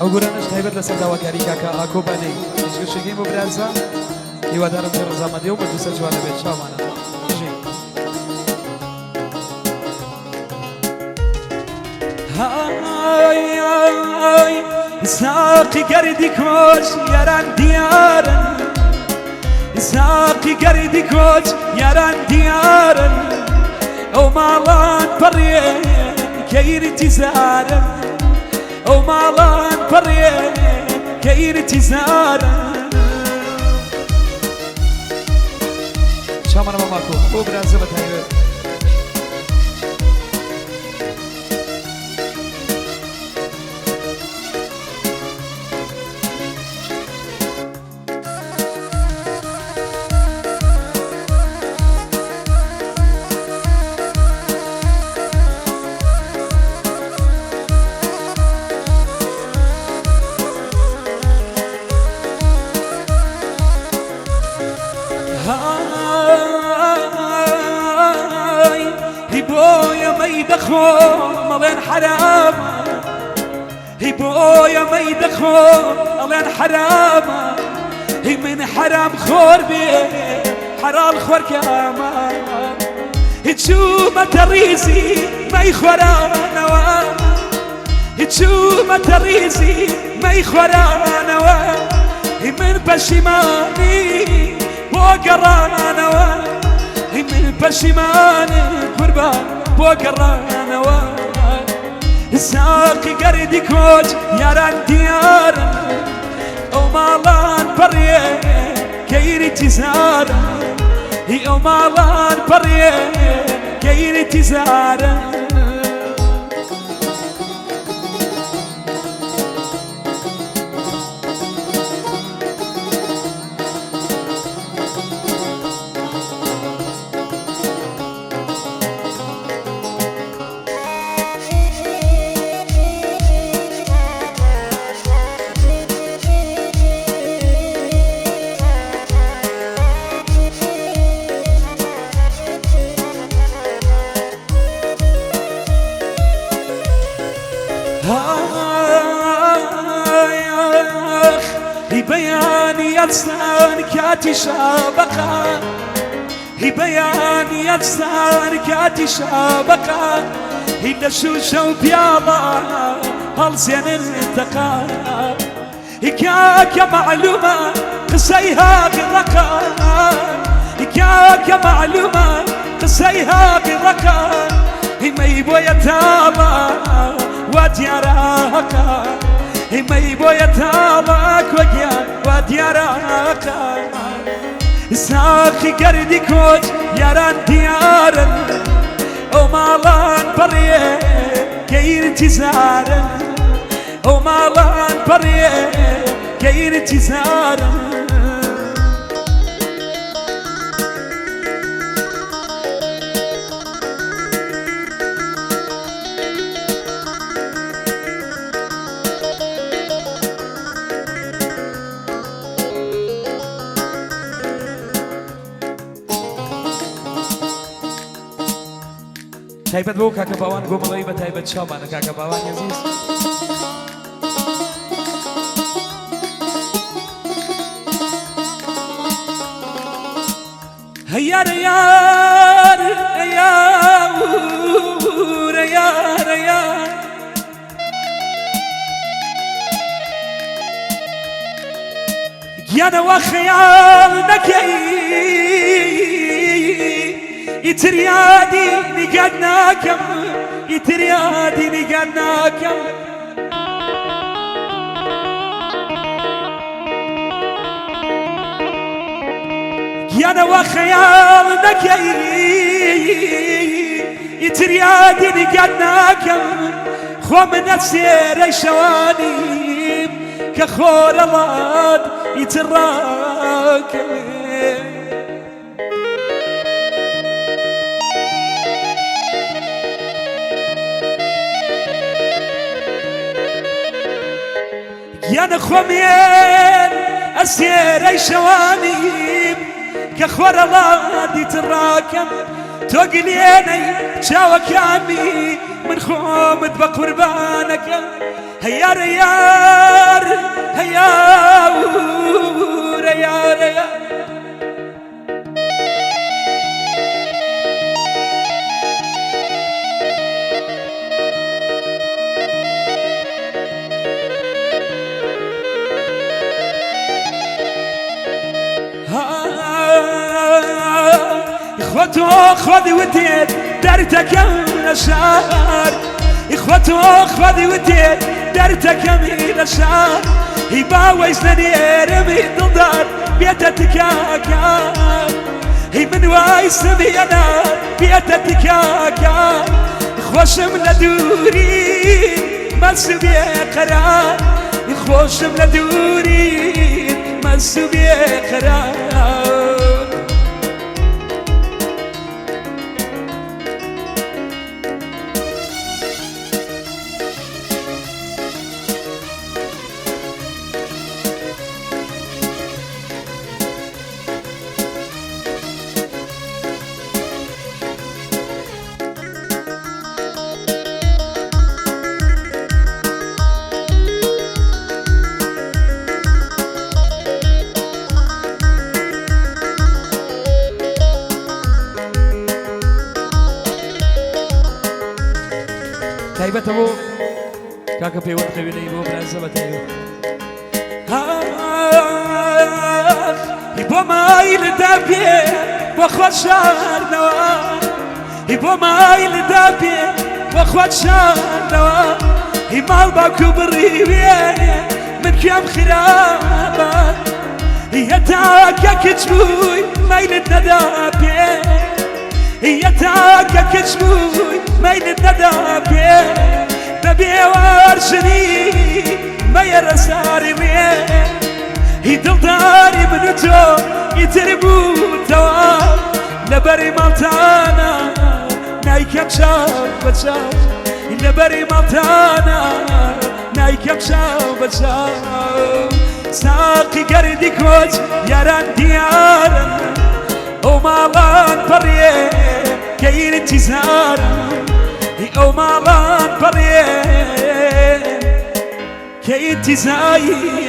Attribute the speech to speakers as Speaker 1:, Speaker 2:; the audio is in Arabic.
Speaker 1: ئەو گورانش تایبەت لەسەر داواکاری کاکە ئاکۆ بەلەی هیچگەشتێکی بۆ برازە هیوادارم کە ڕزامەندی و بەردووسە جوانە بێت چاوانە
Speaker 2: ساقي قردي كوش ياران ديارن ساقي قردي كوش ياران ديارن او مالان بريان كير تزارن او مالان بريان كير تزارن
Speaker 1: چاوانە ماماکۆ بۆ برازە بە تایبەت
Speaker 2: ملين حرام هي بويا ما يدخل ملين حرام هي من حرام خور بي حرام خور كامان هتشو ما تريزي ما يخورانا هتشو ما تريزي ما يخورانا هي من بشماني وقرانا هي من بشماني قربان بوقرانا ساقي قردي كوج ياران ديارن او مالان بريه كيري تزارن هي او مالان بريه كيري تزارن هي بياني يتسان كاتي شابقا هي بياني يتسان كاتي شابقا هي نشوشة وبياضا هالزين التقا هي كاكا معلومة قصيها بالرقا هي كاكا معلومة قصيها بالرقا هي ما يبوي يتابع ودياراكا هي ما يبوي يتابعك ودياراكا ساقي قردي كوج ياران ديارن او مالان بريه كير تزارن او مالان بريه كير تزارن
Speaker 1: تایبەت بۆ کاکە باوان گۆمەڵەوەی بە تایبەت چاوانە کاکە باوان عەزیز
Speaker 2: هيا ريار ريار ريار ريار يانا وخيال نكي يتريادي نقدناكم يتريادي نقدناكم يانا وخيال نكي يتريادي نقدناكم خو من السير شواني كخور الله يتراكم يا نخومين السير شواني كخور الله يتراكم تقليني شاوكامي من خومت بقربانك هيا ريار هيا ريار ريار إخوته خذي وديت دارتك يا شهر إخوته خذي وديت دارتك يا شهر هيباوي سنير بيتضر بيتك يا كار هي من وايس بينا بيتك يا كار إخوش من دوري ما سبي قرار إخوش من دوري ما سبي قرار
Speaker 1: تایبەتە بۆ کاکە پەیوەند خەوێنەی بۆ برازە بە تایبەت
Speaker 2: بۆ مایلدا پێ بۆ خۆت شاردنەوە هی بۆ مایلدا پێ بۆ خۆت شاردنەوە هی ماڵ باوکو بڕی وێ من کوێم خراپە هەتاکە کچ بووی مایلت نەدا پێ هەتاکە کچ بووی مایلت نەدا پێ بە بێوارژنی مەیەرە ساری وێ هی دڵداری من و تۆ ئیتر بووتەوە لەبەری ماڵتانە نایکەم چاو بە چاو لەبەری ماڵتانە نایکەم چاو بە چاو ساقی گەردی کۆچ یاران دیارن ئەو ماڵان پەڕێ کە ئینتیزارن ئەو ماڵان پەڕێ كي انتزايرني